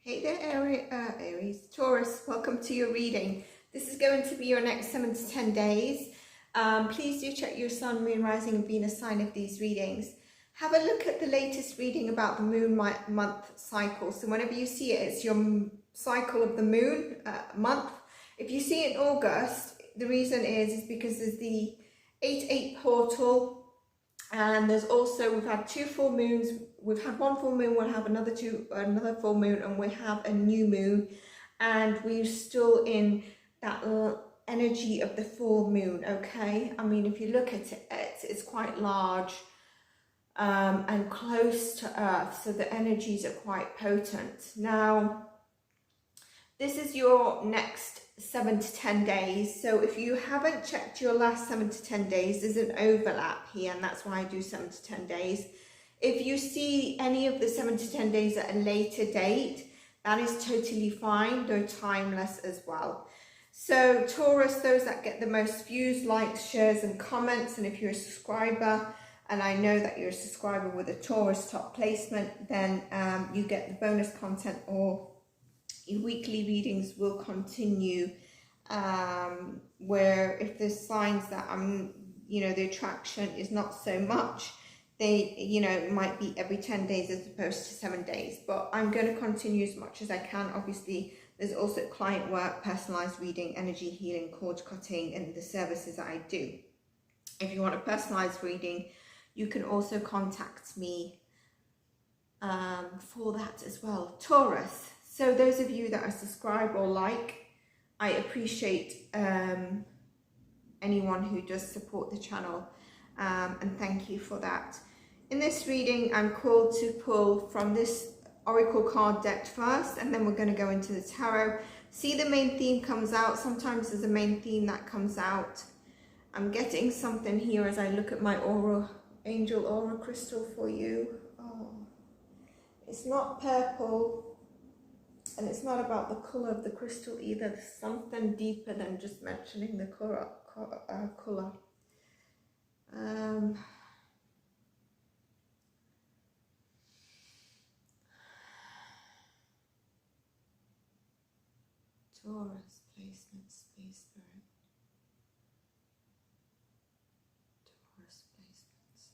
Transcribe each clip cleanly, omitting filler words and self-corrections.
Hey there, Aries, Taurus, welcome to your reading. This is going to be your next 7 to 10 days. Please do check your Sun, Moon, Rising and Venus sign of these readings. Have a look at the latest reading about the moon month cycle. So whenever you see it, it's your cycle of the moon month. If you see it in August, the reason is because there's the 8-8 portal. And there's also, we've had 2 full moons, we've had 1 full moon, we'll have another full moon, and we have a new moon, and we're still in that energy of the full moon, okay? I mean, if you look at it, it's quite large and close to Earth, so the energies are quite potent. Now, this is your next 7 to 10 days. So if you haven't checked your last 7 to 10 days, there's an overlap here, and that's why I do 7 to 10 days. If you see any of the 7 to 10 days at a later date, that is totally fine. They're timeless as well. So Taurus, those that get the most views, likes, shares and comments, and if you're a subscriber, and I know that you're a subscriber with a Taurus top placement, then you get the bonus content, or your weekly readings will continue, where if there's signs that the attraction is not so much, they, it might be every 10 days as opposed to 7 days, but I'm going to continue as much as I can. Obviously, there's also client work, personalized reading, energy healing, cord cutting, and the services that I do. If you want a personalized reading, you can also contact me for that as well. Taurus. So those of you that are subscribed or like, I appreciate anyone who does support the channel, and thank you for that. In this reading, I'm called to pull from this Oracle card deck first, and then we're going to go into the tarot. See, the main theme comes out. Sometimes there's a main theme that comes out. I'm getting something here as I look at my angel aura crystal for you. Oh, it's not purple. And it's not about the colour of the crystal either. There's something deeper than just mentioning the colour. Taurus placement, space spirit. Taurus placements.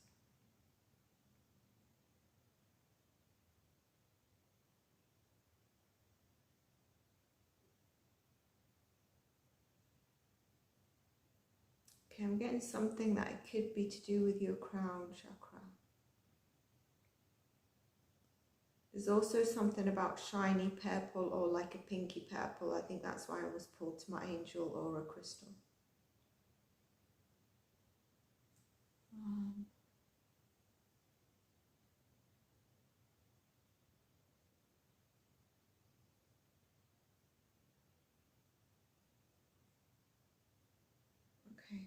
Okay, I'm getting something that it could be to do with your crown chakra. There's also something about shiny purple or like a pinky purple. I think that's why I was pulled to my angel aura crystal. Okay.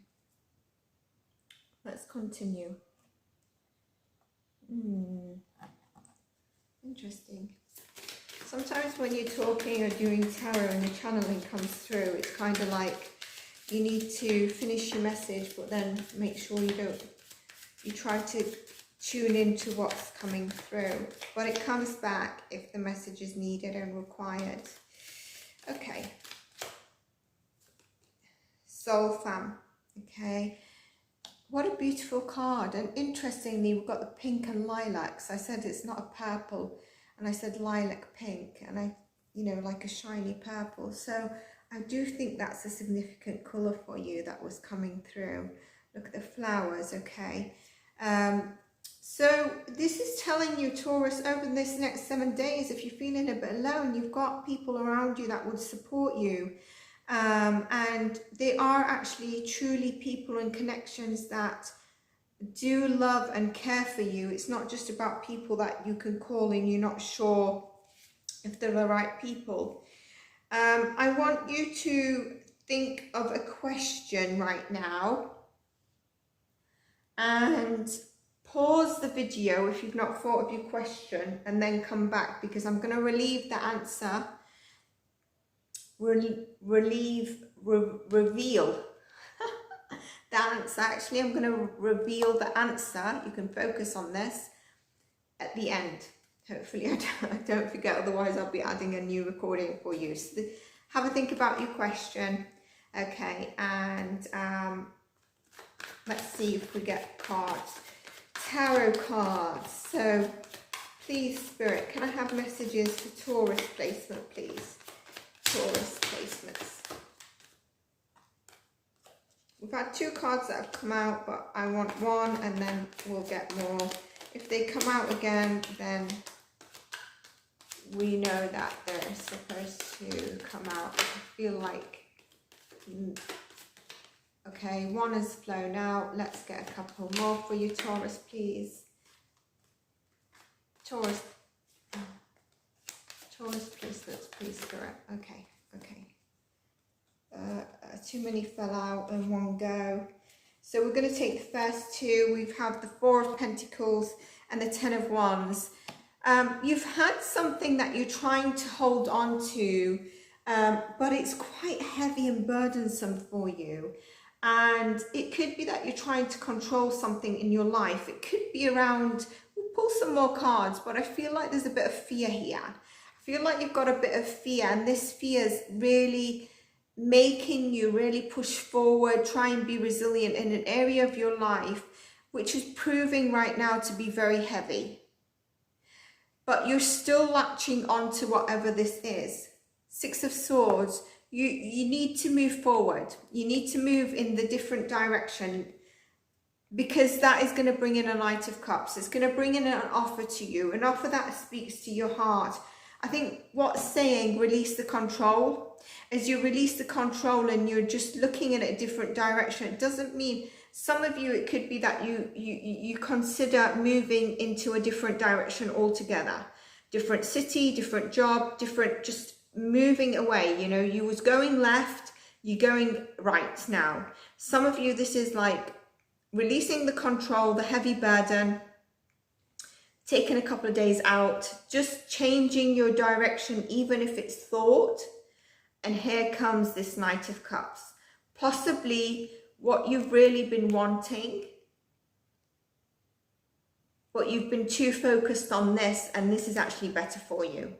Let's continue. Interesting. Sometimes when you're talking or doing tarot and the channeling comes through, it's kind of like you need to finish your message, but then make sure you try to tune into what's coming through. But it comes back if the message is needed and required. Okay. Soul fam. Okay. What a beautiful card. And interestingly, we've got the pink and lilacs. I said it's not a purple, and I said lilac pink, and like a shiny purple. So I do think that's a significant colour for you that was coming through. Look at the flowers, okay? So this is telling you, Taurus, over this next 7 days, if you're feeling a bit alone, you've got people around you that would support you. And they are actually truly people and connections that do love and care for you. It's not just about people that you can call and you're not sure if they're the right people. I want you to think of a question right now and pause the video if you've not thought of your question, and then come back, because I'm going to relieve the answer. Reveal the answer. Actually, I'm going to reveal the answer. You can focus on this at the end. Hopefully I don't forget, otherwise I'll be adding a new recording for you. So have a think about your question. Okay, and let's see if we get cards. Tarot cards. So please, Spirit, can I have messages for Taurus placement, please? Taurus placements. We've had 2 cards that have come out, but I want 1 and then we'll get more. If they come out again, then we know that they're supposed to come out. I feel like, okay, 1 has flown out. Let's get a couple more for you, Taurus, please. Taurus placements, please, Spirit. Okay, okay. Too many fell out in one go. So we're going to take the first 2. We've had the 4 of Pentacles and the 10 of Wands. You've had something that you're trying to hold on to, but it's quite heavy and burdensome for you. And it could be that you're trying to control something in your life. It could be around, we'll pull some more cards, but I feel like there's a bit of fear here. I feel like you've got a bit of fear, and this fear is really making you really push forward, try and be resilient in an area of your life which is proving right now to be very heavy. But you're still latching on to whatever this is. 6 of Swords, you need to move forward. You need to move in the different direction, because that is going to bring in a Knight of Cups. It's going to bring in an offer to you, an offer that speaks to your heart. I think what's saying, release the control. As you release the control and you're just looking in a different direction, it doesn't mean, some of you, it could be that you consider moving into a different direction altogether. Different city, different job, different, just moving away. You know, you was going left, you're going right now. Some of you, this is like releasing the control, the heavy burden, taking a couple of days out, just changing your direction, even if it's thought. And here comes this Knight of Cups. Possibly what you've really been wanting, but you've been too focused on this, and this is actually better for you.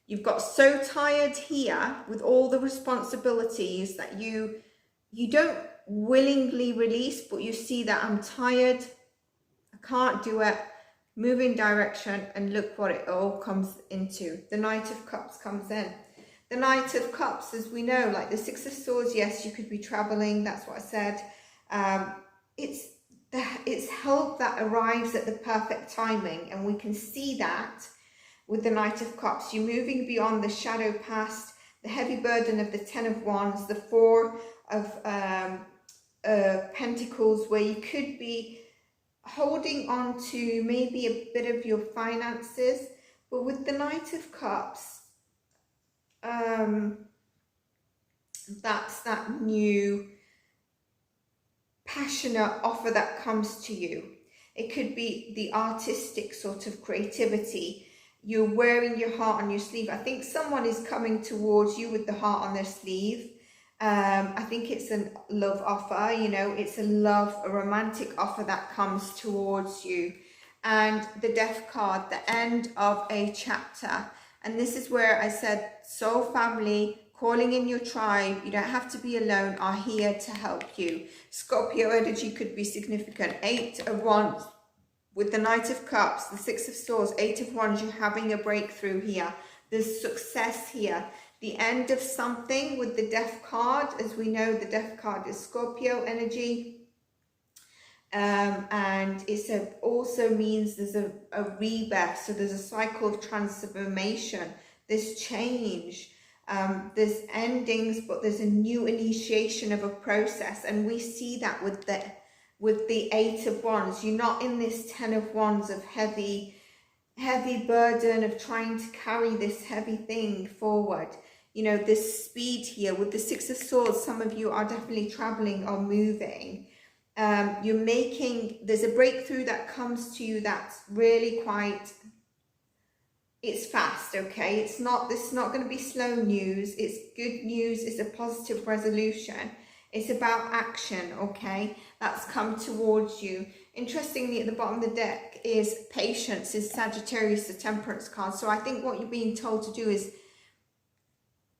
You've got so tired here with all the responsibilities that you don't willingly release, but you see that I'm tired, I can't do it, move in direction, and look what it all comes into. The Knight of Cups comes in. The Knight of Cups, as we know, like the 6 of Swords, yes, you could be traveling, that's what I said. It's help that arrives at the perfect timing, and we can see that with the Knight of Cups. You're moving beyond the shadow past, the heavy burden of the 10 of Wands, the 4 of Pentacles, where you could be holding on to maybe a bit of your finances. But with the Knight of Cups, that's that new passionate offer that comes to you. It could be the artistic sort of creativity. You're wearing your heart on your sleeve. I think someone is coming towards you with the heart on their sleeve. I think it's a love offer, you know, it's a romantic offer that comes towards you. And the Death card, the end of a chapter. And this is where I said soul family, calling in your tribe, you don't have to be alone, are here to help you. Scorpio energy could be significant. 8 of Wands with the Knight of Cups, the 6 of Swords, 8 of Wands, you're having a breakthrough here. There's success here. The end of something with the Death card. As we know, the Death card is Scorpio energy. And it also means there's a rebirth. So there's a cycle of transformation. There's change. There's endings, but there's a new initiation of a process. And we see that with the 8 of Wands. You're not in this 10 of Wands of heavy burden of trying to carry this heavy thing forward. You know, this speed here with the 6 of Swords, some of you are definitely traveling or moving. There's a breakthrough that comes to you that's really quite, it's fast, okay? This is not going to be slow news. It's good news. It's a positive resolution. It's about action, okay? That's come towards you. Interestingly, at the bottom of the deck is patience, is Sagittarius, the Temperance card. So I think what you're being told to do is,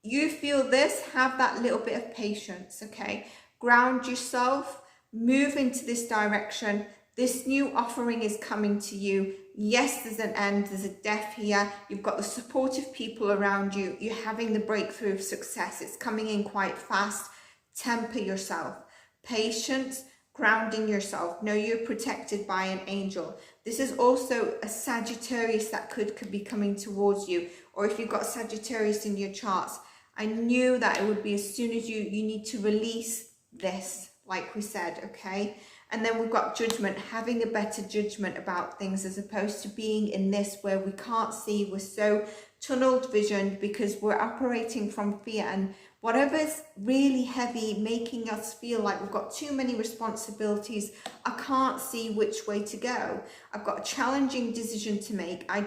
you feel this, have that little bit of patience, okay? Ground yourself, move into this direction. This new offering is coming to you. Yes, there's an end, there's a death here. You've got the supportive people around you. You're having the breakthrough of success. It's coming in quite fast. Temper yourself. Patience, grounding yourself. Know you're protected by an angel. This is also a Sagittarius that could be coming towards you. Or if you've got Sagittarius in your charts, I knew that it would be as soon as you need to release this, like we said, okay? And then we've got judgment, having a better judgment about things, as opposed to being in this where we can't see. We're so tunneled visioned because we're operating from fear, and whatever's really heavy, making us feel like we've got too many responsibilities. I can't see which way to go. I've got a challenging decision to make. I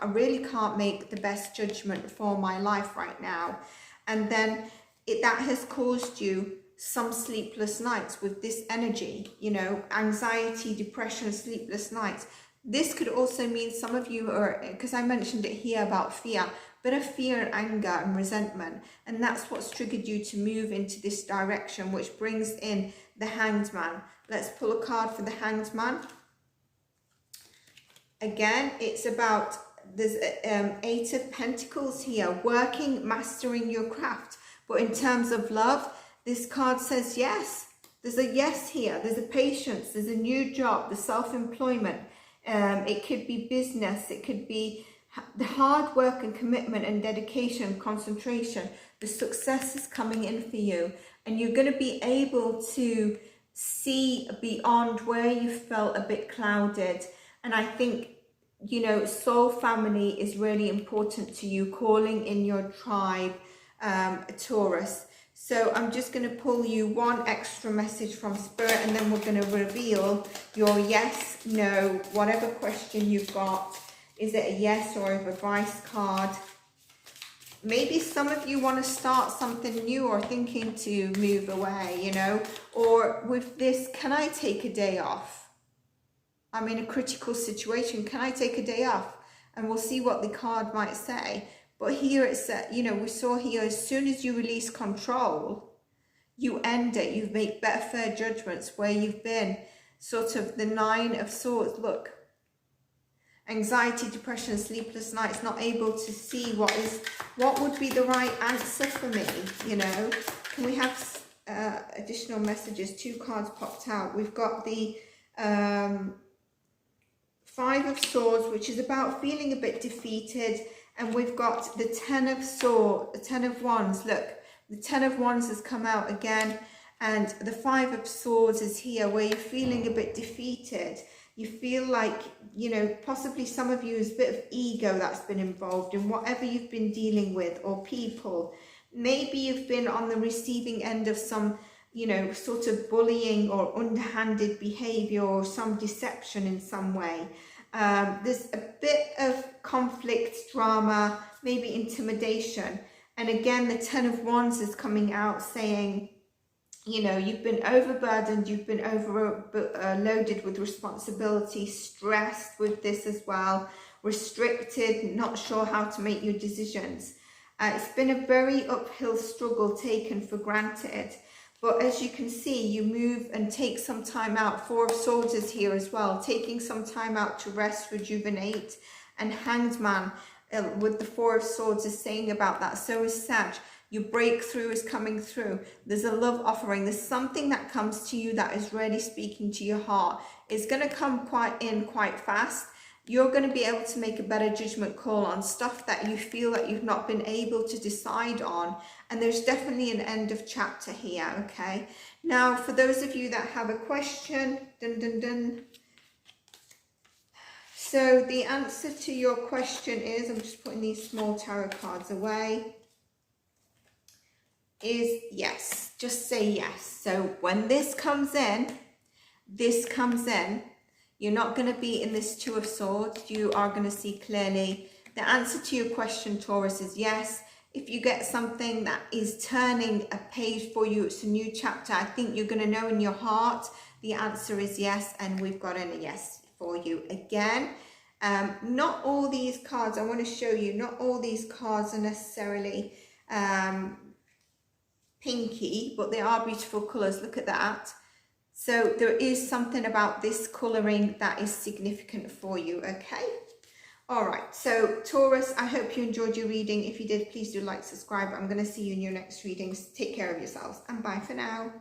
really can't make the best judgment for my life right now. And then that has caused you some sleepless nights with this energy, you know, anxiety, depression, sleepless nights. This could also mean some of you are, because I mentioned it here about fear, bit of fear and anger and resentment. And that's what's triggered you to move into this direction, which brings in the Hanged Man. Let's pull a card for the Hanged Man. Again, it's about, there's Eight of Pentacles here, working, mastering your craft. But in terms of love, this card says yes. There's a yes here. There's a patience. There's a new job, the self-employment. It could be business. It could be the hard work and commitment and dedication, concentration. The success is coming in for you. And you're going to be able to see beyond where you felt a bit clouded. And I think, you know, soul family is really important to you, calling in your tribe, Taurus. So I'm just going to pull you one extra message from Spirit, and then we're going to reveal your yes, no, whatever question you've got. Is it a yes or a advice card? Maybe some of you want to start something new or thinking to move away, you know, or with this, can I take a day off? I'm in a critical situation. Can I take a day off? And we'll see what the card might say. But here it's, you know, we saw here, as soon as you release control, you end it. You make better, fair judgments where you've been. Sort of the Nine of Swords. Look, anxiety, depression, sleepless nights, not able to see what would be the right answer for me, you know. Can we have additional messages? Two cards popped out. We've got the Five of Swords, which is about feeling a bit defeated. And we've got the Ten of Swords, the Ten of Wands. Look, the Ten of Wands has come out again. And the Five of Swords is here, where you're feeling a bit defeated. You feel like, you know, possibly some of you is a bit of ego that's been involved in whatever you've been dealing with, or people. Maybe you've been on the receiving end of some, you know, sort of bullying or underhanded behavior, or some deception in some way. There's a bit of conflict, drama, maybe intimidation. And again, the Ten of Wands is coming out saying, you know, you've been overburdened, you've been overloaded with responsibility, stressed with this as well, restricted, not sure how to make your decisions. It's been a very uphill struggle, taken for granted. But as you can see, you move and take some time out. Four of Swords is here as well, taking some time out to rest, rejuvenate. And Hanged Man with the Four of Swords is saying about that. So is Sag. Your breakthrough is coming through. There's a love offering. There's something that comes to you that is really speaking to your heart. It's going to come quite fast. You're going to be able to make a better judgment call on stuff that you feel that you've not been able to decide on. And there's definitely an end of chapter here, okay? Now, for those of you that have a question, So the answer to your question is, I'm just putting these small tarot cards away, is yes. Just say yes. So when this comes in, you're not going to be in this Two of Swords. You are going to see clearly. The answer to your question, Taurus, is yes. If you get something that is turning a page for you, it's a new chapter, I think you're going to know in your heart the answer is yes, and we've got a yes for you again. Not all these cards, I want to show you, not all these cards are necessarily pinky, but they are beautiful colours. Look at that. So there is something about this colouring that is significant for you, okay? All right, so Taurus, I hope you enjoyed your reading. If you did, please do like, subscribe. I'm going to see you in your next readings. Take care of yourselves, and bye for now.